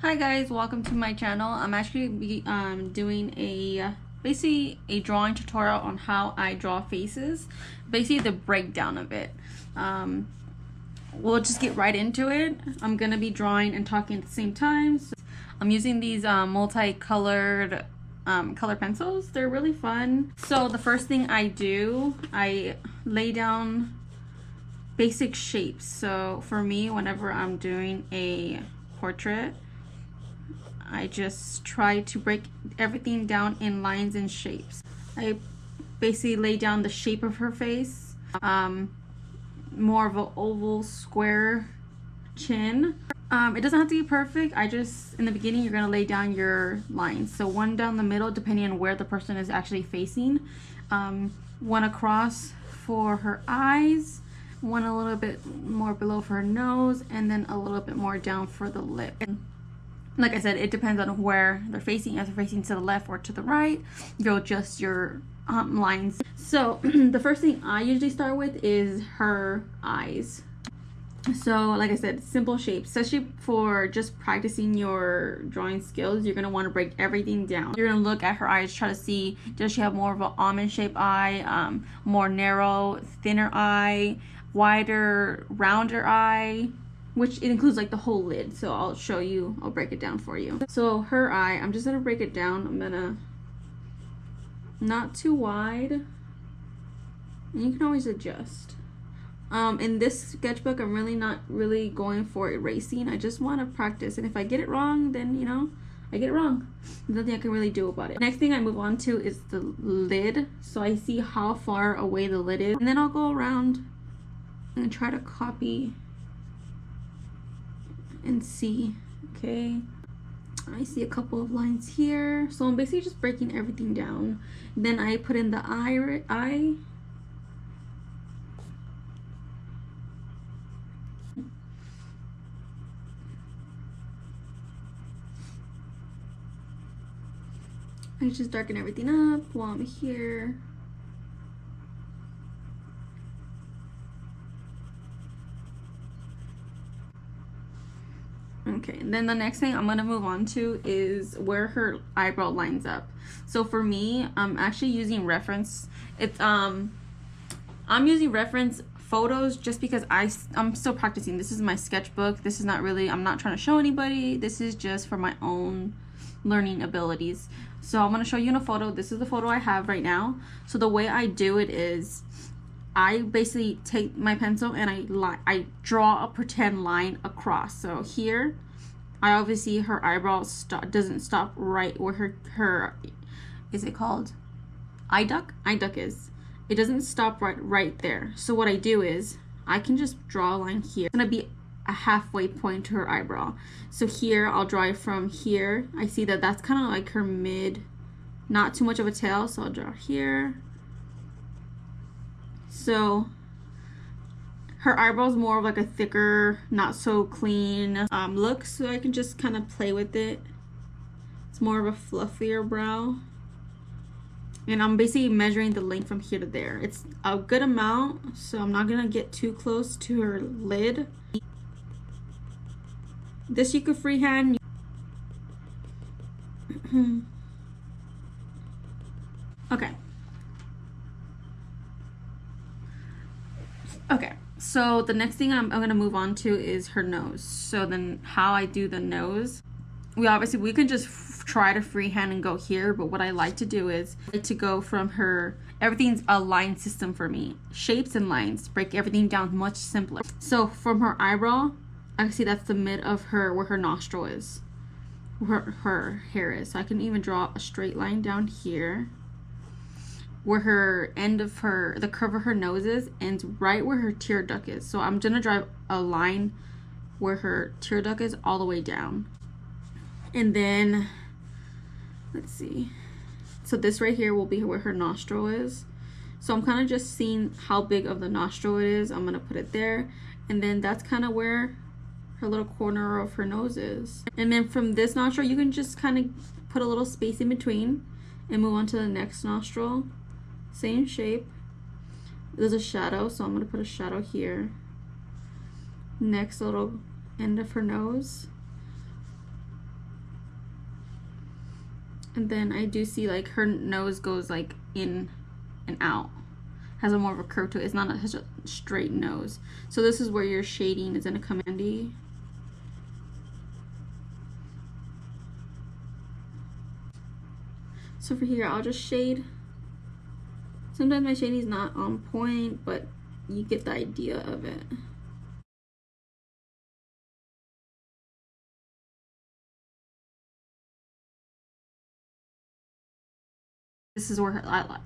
Hi guys, welcome to my channel. I'm actually doing basically a drawing tutorial on how I draw faces, basically the breakdown of it. We'll just get right into it. I'm gonna be drawing and talking at the same time. So I'm using these multicolored color pencils. They're really fun. So the first thing I do, I lay down basic shapes. So for me, whenever I'm doing a portrait, I just try to break everything down in lines and shapes. I basically lay down the shape of her face, more of an oval square chin. It doesn't have to be perfect. In the beginning, you're gonna lay down your lines. So one down the middle, depending on where the person is actually facing. One across for her eyes, one a little bit more below for her nose, and then a little bit more down for the lip. Like I said, it depends on where they're facing. If they're facing to the left or to the right, you'll adjust your lines. So the first thing I usually start with is her eyes. So like I said, simple shapes, especially for just practicing your drawing skills. You're gonna want to break everything down. You're gonna look at her eyes, try to see, does she have more of an almond shaped eye, more narrow, thinner eye, wider, rounder eye, which it includes like the whole lid. So I'll break it down for you. So her eye, I'm just gonna break it down. I'm gonna, not too wide, and you can always adjust. In this sketchbook, I'm really not going for erasing. I just want to practice, and if I get it wrong, then I get it wrong. There's nothing I can really do about it. Next thing I move on to is the lid. So I see how far away the lid is, and then I'll go around and try to copy and see. Okay, I see a couple of lines here, so I'm basically just breaking everything down. Then I put in the eye. I just darken everything up while I'm here. Okay, and then the next thing I'm gonna move on to is where her eyebrow lines up. So for me, I'm actually using reference. I'm using reference photos just because I'm still practicing. This is my sketchbook. This is not really, I'm not trying to show anybody. This is just for my own learning abilities. So I'm gonna show you in a photo. This is the photo I have right now. So the way I do it is, I basically take my pencil and I draw a pretend line across. So here, I obviously, her eyebrow doesn't stop right where her is it called eye duct? Eye duct is. It doesn't stop right there. So what I do is I can just draw a line here. It's gonna be a halfway point to her eyebrow. So here I'll draw it from here. I see that that's kind of like her mid, not too much of a tail. So I'll draw here. So her eyebrows more of like a thicker, not so clean look, so I can just kind of play with it. It's more of a fluffier brow, and I'm basically measuring the length from here to there. It's a good amount, so I'm not gonna get too close to her lid. This you could freehand. Okay. Okay, so the next thing I'm gonna move on to is her nose. So then how I do the nose, we can just try to freehand and go here, but what I like to do is to go from her, everything's a line system for me. Shapes and lines, break everything down much simpler. So from her eyebrow, I can see that's the mid of her, where her nostril is, where her hair is. So I can even draw a straight line down here, where her end of the curve of her nose is, ends right where her tear duct is. So I'm gonna draw a line where her tear duct is all the way down. And then, let's see. So this right here will be where her nostril is. So I'm kind of just seeing how big of the nostril it is. I'm gonna put it there. And then that's kind of where her little corner of her nose is. And then from this nostril, you can just kind of put a little space in between and move on to the next nostril. Same shape. There's a shadow, so I'm gonna put a shadow here. Next little end of her nose. And then I do see like her nose goes like in and out. Has a more of a curve to it. It's not such a straight nose. So this is where your shading is gonna come handy. So for here, I'll just shade. Sometimes my shading is not on point, but you get the idea of it. This is where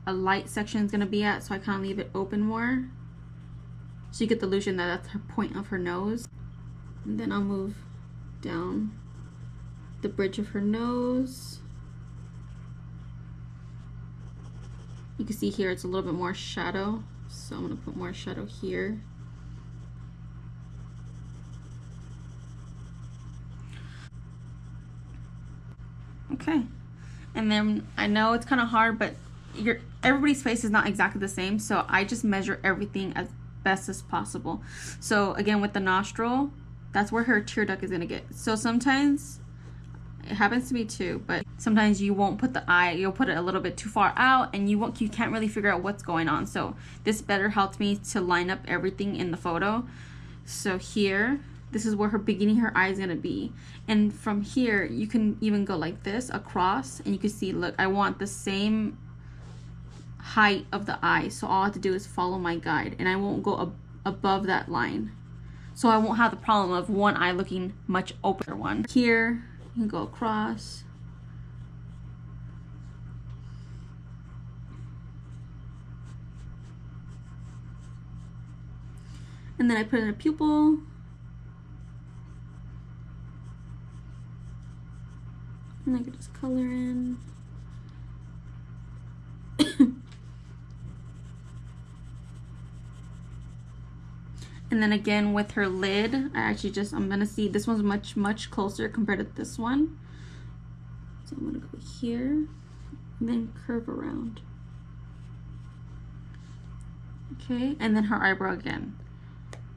a light section is going to be at, so I kind of leave it open more. So you get the illusion that that's her point of her nose. And then I'll move down the bridge of her nose. You can see here it's a little bit more shadow, so I'm going to put more shadow here. Okay. And then I know it's kind of hard, but everybody's face is not exactly the same, so I just measure everything as best as possible. So again, with the nostril, that's where her tear duct is gonna get. So sometimes it happens to me too, but sometimes you won't put the eye, you'll put it a little bit too far out, and you can't really figure out what's going on. So this better helps me to line up everything in the photo. So here, this is where her beginning, her eye is gonna be. And from here, you can even go like this across, and you can see, look, I want the same height of the eye. So all I have to do is follow my guide, and I won't go above that line. So I won't have the problem of one eye looking much opener one. Here, you can go across. And then I put in a pupil. And I can just color in. And then again with her lid, I'm gonna see this one's much closer compared to this one. So I'm gonna go here and then curve around. Okay, and then her eyebrow again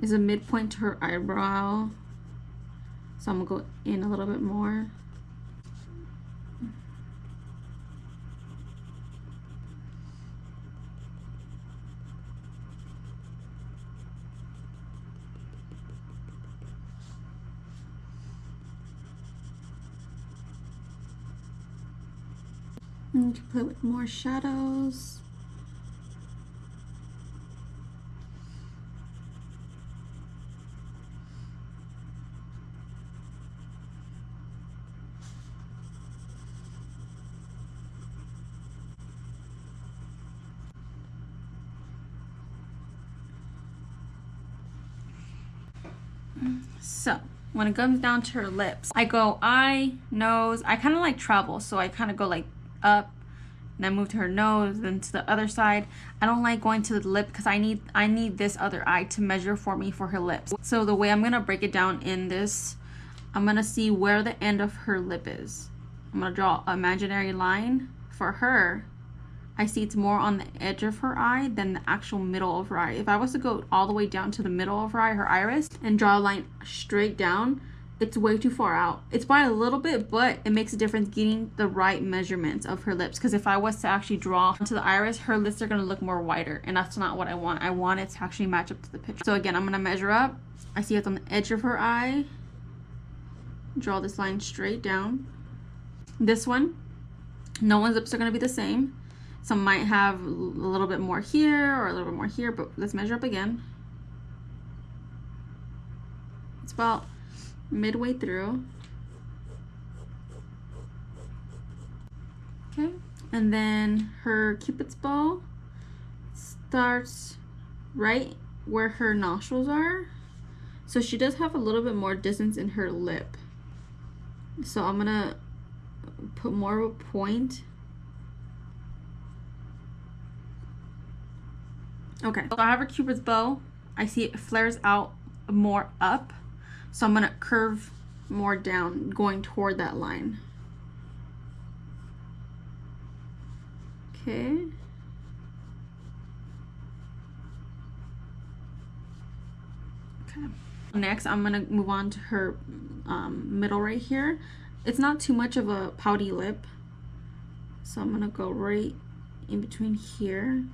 is a midpoint to her eyebrow. So I'm gonna go in a little bit more. And you can play with more shadows. So when it comes down to her lips, I go eye, nose. I kind of like travel, so I kind of go like up, and then move to her nose, then to the other side. I don't like going to the lip because I need this other eye to measure for me for her lips. So the way I'm gonna break it down in this, I'm gonna see where the end of her lip is. I'm gonna draw an imaginary line for her. I see it's more on the edge of her eye than the actual middle of her eye. If I was to go all the way down to the middle of her eye, her iris, and draw a line straight down, it's way too far out. It's by a little bit, but it makes a difference getting the right measurements of her lips. Because if I was to actually draw onto the iris, her lips are going to look more wider, and that's not what I want. I want it to actually match up to the picture. So again, I'm going to measure up. I see it's on the edge of her eye. Draw this line straight down. This one, no one's lips are going to be the same. Some might have a little bit more here or a little bit more here, but let's measure up again. It's about midway through. Okay, and then her Cupid's bow starts right where her nostrils are. So she does have a little bit more distance in her lip. So I'm gonna put more of a point. Okay, so I have her Cupid's bow. I see it flares out more up. So I'm gonna curve more down, going toward that line. Okay. Okay. Next, I'm gonna move on to her middle right here. It's not too much of a pouty lip. So I'm gonna go right in between here.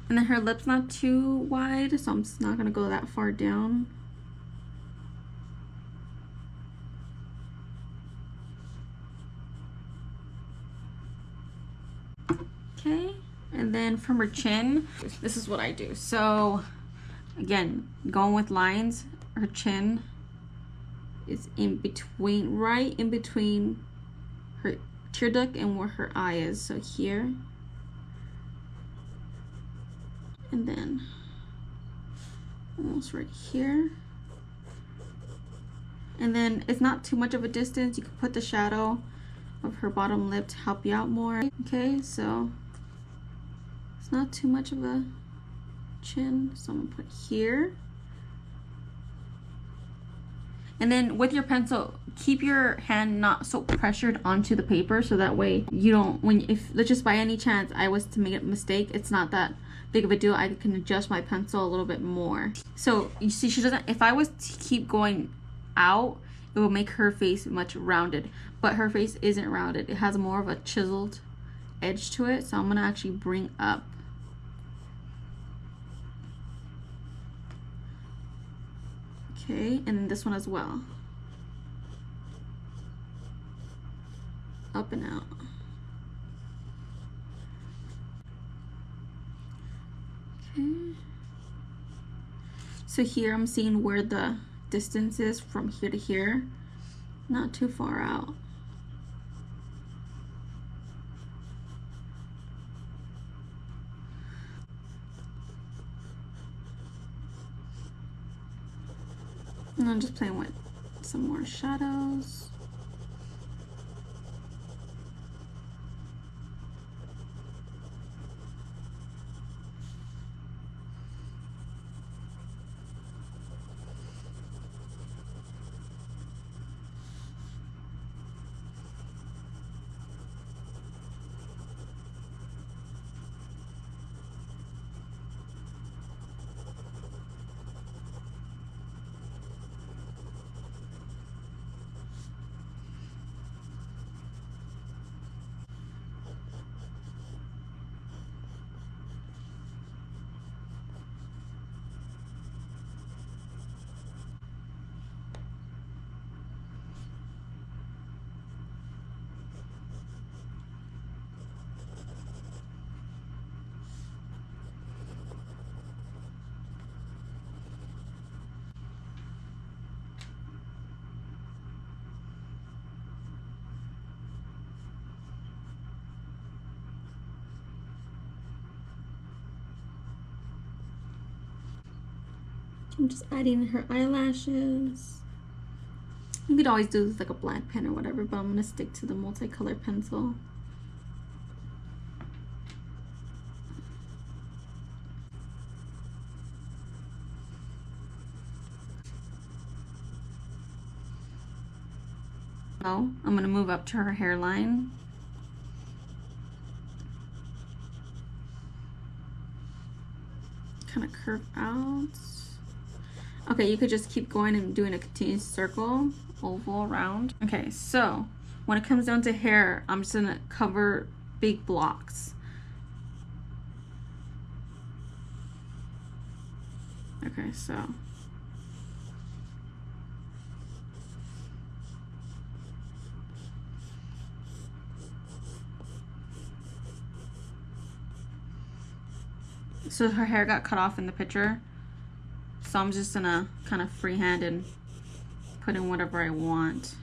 And then her lip's not too wide, so I'm just not gonna go that far down. Okay, and then from her chin, this is what I do. So again, going with lines, her chin is in between, right in between her tear duct and where her eye is. So here, and then almost right here. And then it's not too much of a distance. You can put the shadow of her bottom lip to help you out more. Okay, so it's not too much of a chin. So I'm gonna put here. And then with your pencil, keep your hand not so pressured onto the paper, so that way you don't, if let's just by any chance I was to make a mistake, it's not that big of a deal. I can adjust my pencil a little bit more. So you see, she doesn't, if I was to keep going out, it will make her face much rounded, but her face isn't rounded. It has more of a chiseled edge to it. So I'm gonna actually bring up. Okay, and then this one as well. Up and out. Okay. So here I'm seeing where the distance is from here to here. Not too far out. And I'm just playing with some more shadows. I'm just adding her eyelashes. You could always do this like a black pen or whatever, but I'm gonna stick to the multicolored pencil. Now I'm gonna move up to her hairline. Kind of curve out. Okay, you could just keep going and doing a continuous circle, oval, round. Okay, so when it comes down to hair, I'm just gonna cover big blocks. Okay, so. So her hair got cut off in the picture. So I'm just gonna kind of freehand and put in whatever I want.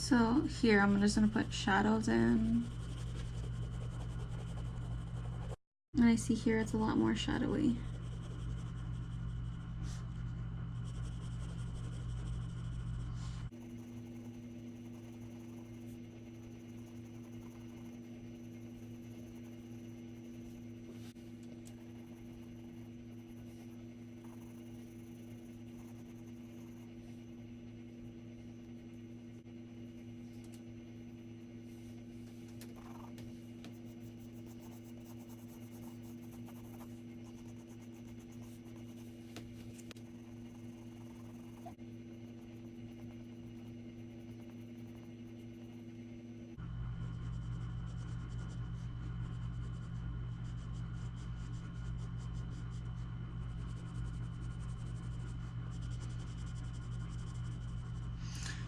So here I'm just gonna put shadows in. And I see here it's a lot more shadowy.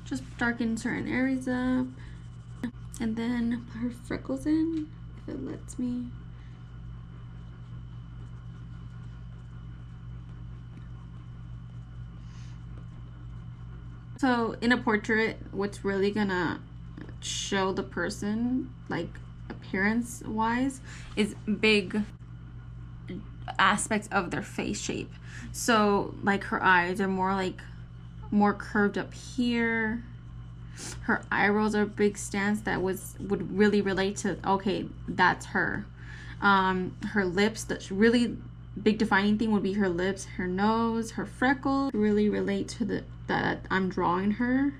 Just darken certain areas up, and then put her freckles in, if it lets me. So in a portrait, what's really gonna show the person, like appearance wise, is big aspects of their face shape. So like her eyes are more curved up here. Her eyebrows are big stance that would really relate to, okay, that's her. Her lips, that's really big defining thing would be her lips, her nose, her freckles really relate to that I'm drawing her.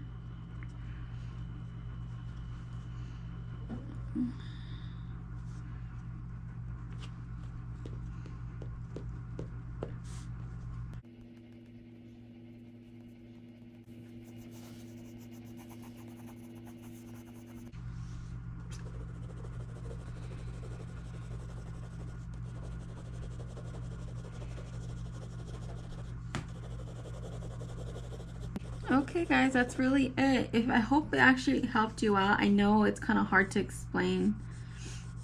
Okay guys, that's really it. I hope it actually helped you out. I know it's kind of hard to explain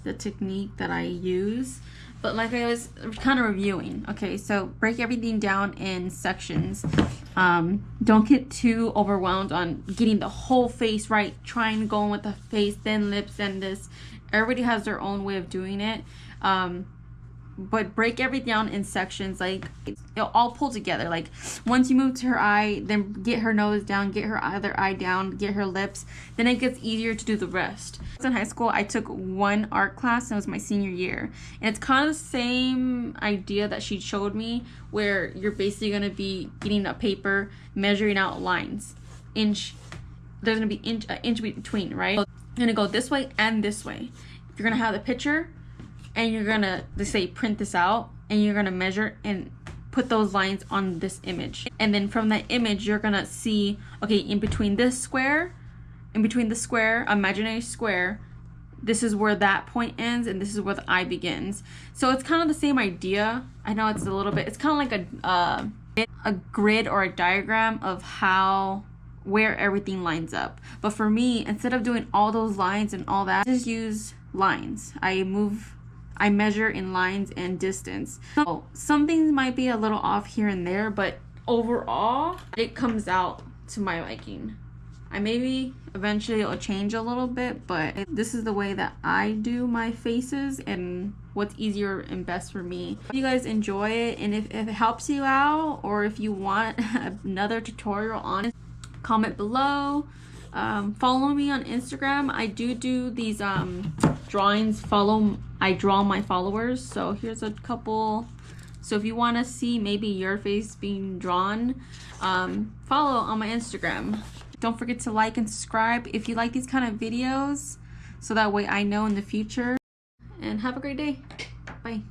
the technique that I use, but like I was kind of reviewing. Okay, so break everything down in sections. Don't get too overwhelmed on getting the whole face right, trying to go in with the face, then lips, then this. Everybody has their own way of doing it. But break everything down in sections, like it'll all pull together. Like once you move to her eye, then get her nose down, get her other eye down, get her lips, then it gets easier to do the rest. In high school, I took one art class, and it was my senior year, and it's kind of the same idea that she showed me, where you're basically going to be getting a paper, measuring out lines, there's going to be an inch between, right? So you're going to go this way and this way. If you're going to have the picture, and you're gonna, let's say, print this out, and you're gonna measure and put those lines on this image. And then from that image, you're gonna see, okay, in between this square, in between the square, imaginary square, this is where that point ends, and this is where the eye begins. So it's kind of the same idea. I know it's a little bit, it's kind of like a grid or a diagram of where everything lines up. But for me, instead of doing all those lines and all that, I just use lines. I measure in lines and distance. So some things might be a little off here and there, but overall, it comes out to my liking. Maybe eventually it'll change a little bit, but this is the way that I do my faces and what's easier and best for me. If you guys enjoy it, and if it helps you out, or if you want another tutorial on it, comment below. Follow me on Instagram. I do these drawings. I draw my followers, so here's a couple. So if you want to see maybe your face being drawn, follow on my Instagram. Don't forget to like and subscribe if you like these kind of videos, so that way I know in the future. And have a great day. Bye.